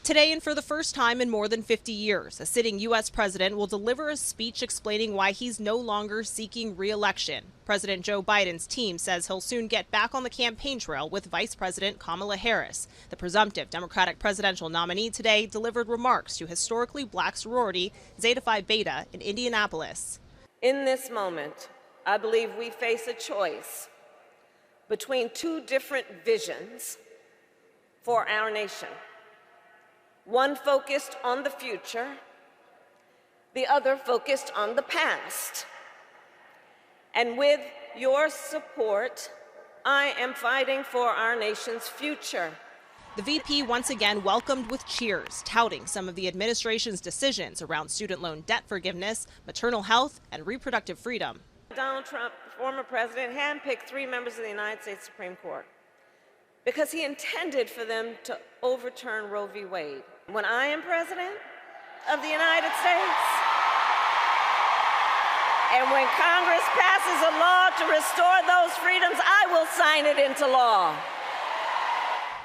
Today, and for the first time in more than 50 years, a sitting U.S. president will deliver a speech explaining why he's no longer seeking re-election. President Joe Biden's team says he'll soon get back on the campaign trail with Vice President Kamala Harris. The presumptive Democratic presidential nominee today delivered remarks to historically black sorority Zeta Phi Beta in Indianapolis. In this moment, I believe we face a choice between two different visions for our nation. One focused on the future, the other focused on the past. And with your support, I am fighting for our nation's future. The VP once again welcomed with cheers, touting some of the administration's decisions around student loan debt forgiveness, maternal health, and reproductive freedom. Donald Trump, former president, handpicked 3 members of the United States Supreme Court because he intended for them to overturn Roe v. Wade. When I am president of the United States, and when Congress passes a law to restore those freedoms, I will sign it into law.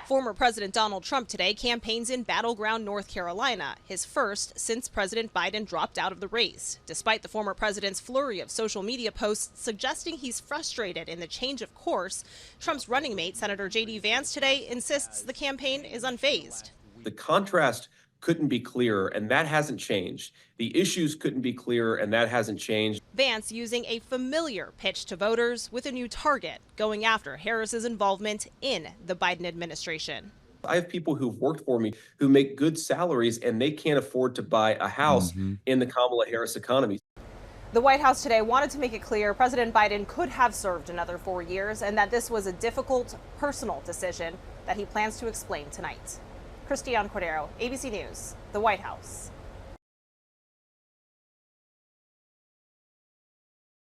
Former President Donald Trump today campaigns in battleground North Carolina, his first since President Biden dropped out of the race. Despite the former president's flurry of social media posts suggesting he's frustrated in the change of course, Trump's running mate, Senator J.D. Vance, today insists the campaign is unfazed. The contrast couldn't be clearer, and that hasn't changed. The issues couldn't be clearer, and that hasn't changed. Vance using a familiar pitch to voters with a new target, going after Harris's involvement in the Biden administration. I have people who've worked for me who make good salaries, and they can't afford to buy a house in the Kamala Harris economy. The White House today wanted to make it clear President Biden could have served another 4 years and that this was a difficult personal decision that he plans to explain tonight. Christiane Cordero, ABC News, the White House.